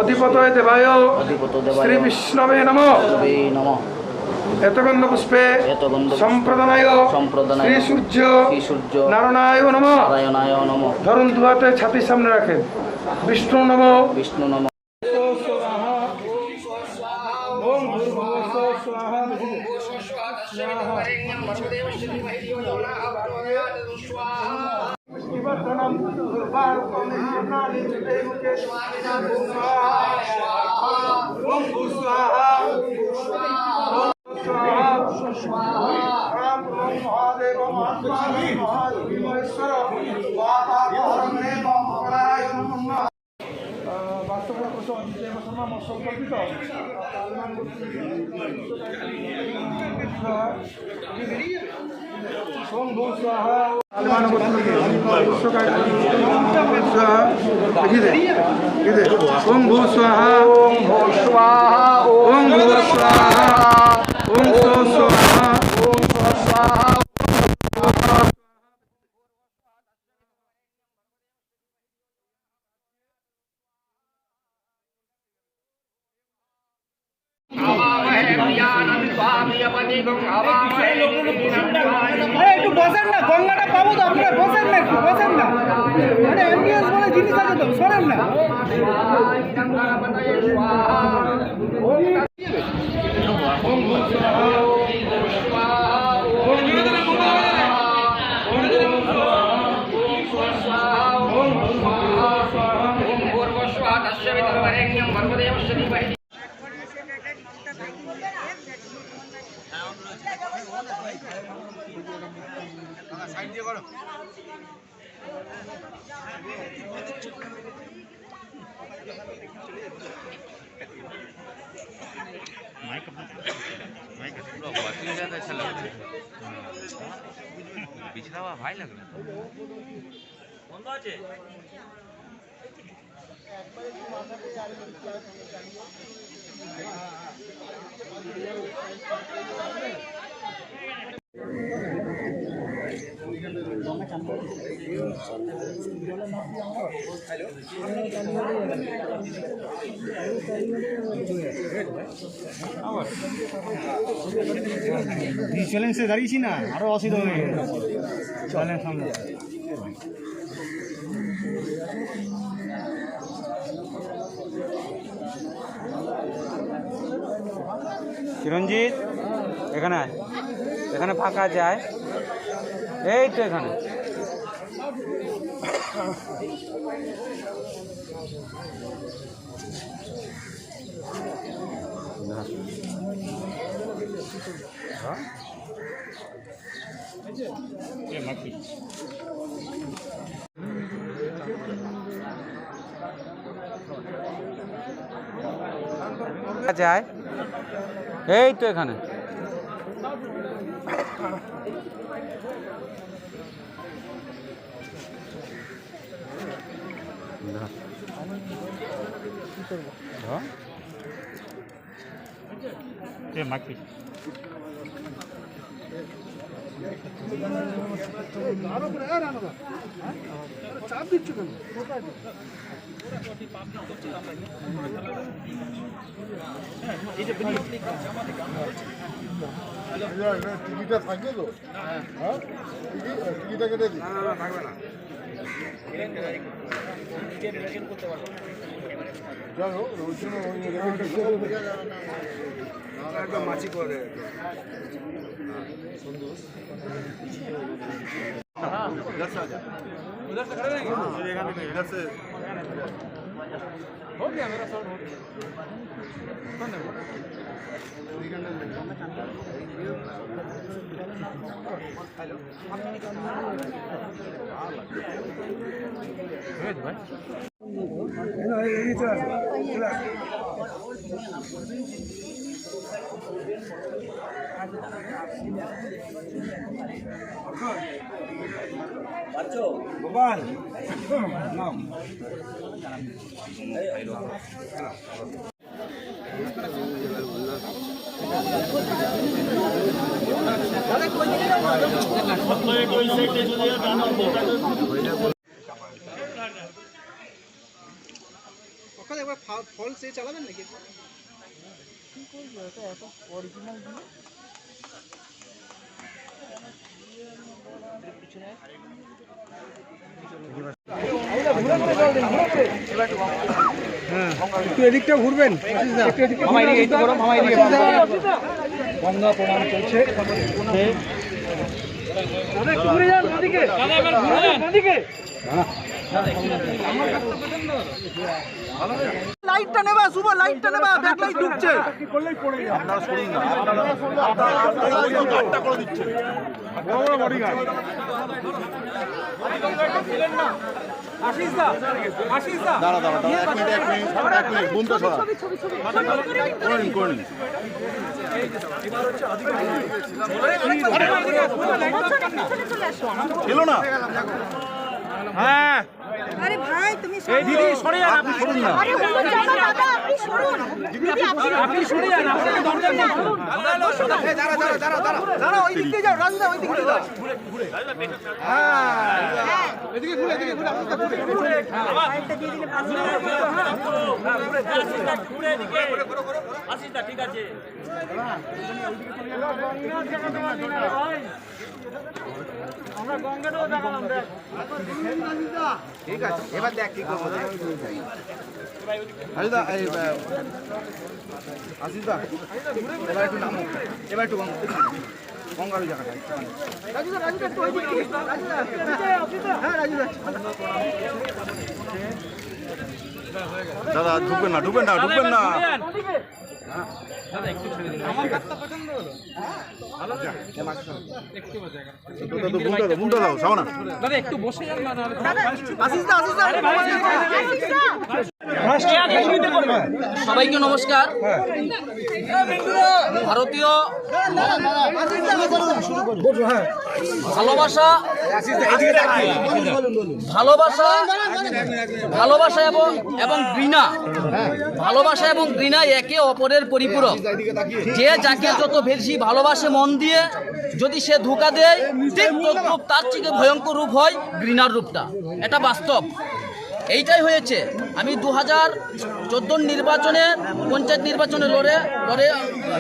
অধিপতয়ে দেবায় শ্রী বিষ্ণবে নমঃ। এতগন্ধ পুষ্পে সম্প্রদানায় শ্রী সূর্য নারায়ণায় নমঃ। ধরুন দুহাতে ছাতির সামনে রাখেন। বিষ্ণু নমঃ। বিষ্ণু নমঃ। ওম ভূর্ভুবস্সুঃ স্বাহা। ओम भू स्वाहा ओम भू स्वाहा ओम भू स्वाहा ओम सो स्वाहा ओम सो स्वाहा। একটু বসেন না, গঙ্গাটা পাবো তো, আপনারা বসেন না, একটু বসেন না। আরে অ্যাম্বিয়েন্স বলে জিনিস আছে তো, সরেন না। पिछड़ा हुआ भाई लग रहा है। চ্যালেঞ্জ সে দাঁড়িয়েছি না, আরো অসুবিধা হয়ে গেছে চ্যালেঞ্জ সামনে। চিরঞ্জিত এখানে আয়, এখানে ফাঁকা যায়, এই তো এখানে। যায়, এই তো এখানে। মাকি চাপ দিচ্ছ কেন? টিকিটটা থাকবে তো? হ্যাঁ, টিকিটটা কেটে দিই। না থাকবে না, যাই হোক ওই সময় একদম মাছি করে उधर से आ जा, उधर से खड़े रहेंगे, इधर से हो गया मेरा शॉट हो गया। गोपाल नाम ওখানে একবার ফলস এ চালাবেন নাকি? একটু এদিকটা ঘুরবেন, গঙ্গা প্রণাম চলছে। লাইটটা নেবা, শুভ লাইটটা নেবা, ব্যাকলাইট ঢুকছে। আপনারা সরুন না, আপনারা গাড়টা করে দিচ্ছে বড় বড় বডিগার্ড। দাঁড়া দাঁড়া দাঁড়া, এক মিনিট বুমটা সরা করে নিন করে নিন। ছিল না। হ্যাঁ আরে ভাই তুমি এই দিদি সরে যান, আপনি সরুন না। আরে বলুন যাবেন দাদা, আপনি সরুন দিদি, আপনি সরে যান, আপনাকে দরকার নেই। দাঁড়া, ওই দিক দিয়ে যাও, রাজদা ওই দিক দিয়ে যাও। এদিকে ঘুরে, এদিকে ঘুরে, আপনারা ঘুরে। লাইটটা দিয়ে দিলে ভালো ঠিক আছে, এবার দেখ কি করবো। আজদা এই আসিদা এবার একটু নামো, এবার একটু গঙ্গার জায়গাটা রাজুদা, রাজুদা একটু ওই দিকে, রাজুদা হ্যাঁ রাজুদা। দাদা ঢুকবেন না, ঢুকবেন না, ঢুকবেন না। বুমটা দাও সামনা। আসিদা, আসিদা সবাইকে নমস্কার। ভারতীয় ভালোবাসা ভালোবাসা ভালোবাসা এবং ঘৃণা, ভালোবাসা এবং ঘৃণা একে অপরের পরিপূরক। যে যাকে যত বেশি ভালোবাসে মন দিয়ে, যদি সে ধোঁকা দেয়, ঠিক তদ্রূপ তার থেকে ভয়ঙ্কর রূপ হয় ঘৃণার রূপটা। এটা বাস্তব, এইটাই হয়েছে। আমি 2014 নির্বাচনে, পঞ্চায়েত নির্বাচনে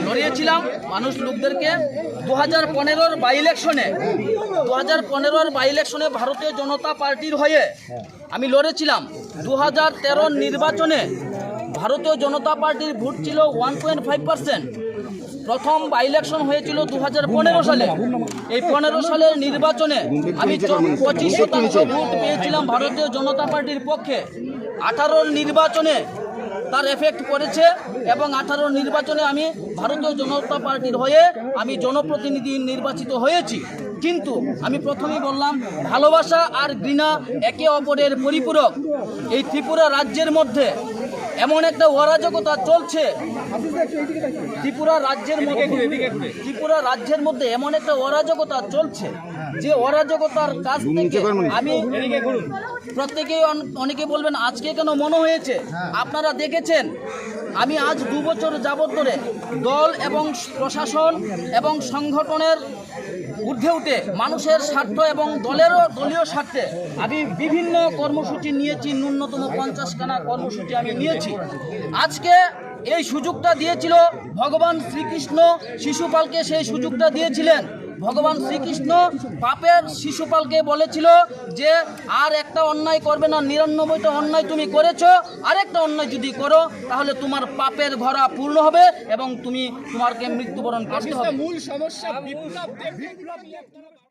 লড়িয়েছিলাম মানুষ লোকদেরকে। 2015 বাই ইলেকশনে ভারতীয় জনতা পার্টির হয়ে আমি লড়েছিলাম। 2013 নির্বাচনে ভারতীয় জনতা পার্টির ভোট ছিল 1.5%। প্রথম বাই ইলেকশন হয়েছিল 2015 সালে। এই 15 সালের নির্বাচনে আমি 25% ভোট পেয়েছিলাম ভারতীয় জনতা পার্টির পক্ষে। 18 নির্বাচনে তার এফেক্ট পড়েছে এবং 18 নির্বাচনে আমি ভারতীয় জনতা পার্টির হয়ে আমি জনপ্রতিনিধি নির্বাচিত হয়েছি। কিন্তু আমি প্রথমেই বললাম, ভালোবাসা আর ঘৃণা একে অপরের পরিপূরক। এই ত্রিপুরা রাজ্যের মধ্যে এমন একটা অরাজকতা চলছে, ত্রিপুরা রাজ্যের মধ্যে এমন একটা অরাজকতা চলছে, যে অরাজকতার কাছ থেকে আমি প্রত্যেকেই অনেকে বলবেন আজকে কেন মনে হয়েছে। আপনারা দেখেছেন আমি আজ 2 বছর যাবত ধরে দল এবং প্রশাসন এবং সংগঠনের ঊর্ধ্বে উঠে মানুষের স্বার্থ এবং দলীয় স্বার্থে আমি বিভিন্ন কর্মসূচি নিয়েছি। ন্যূনতম 50খানা কর্মসূচি আমি নিয়েছি। আজকে এই সুযোগটা দিয়েছিল ভগবান শ্রীকৃষ্ণ শিশুপালকে, সেই সুযোগটা দিয়েছিলেন। ভগবান শ্রীকৃষ্ণ পাপের শিশুপালকে বলেছিল যে আর একটা অন্যায় করবে না, 99টা অন্যায় তুমি করেছো, আরেকটা অন্যায় যদি করো তাহলে তোমার পাপের ঘরা পূর্ণ হবে এবং তোমাকে মৃত্যুবরণ করতে হবে। মূল সমস্যা বিপ্লব।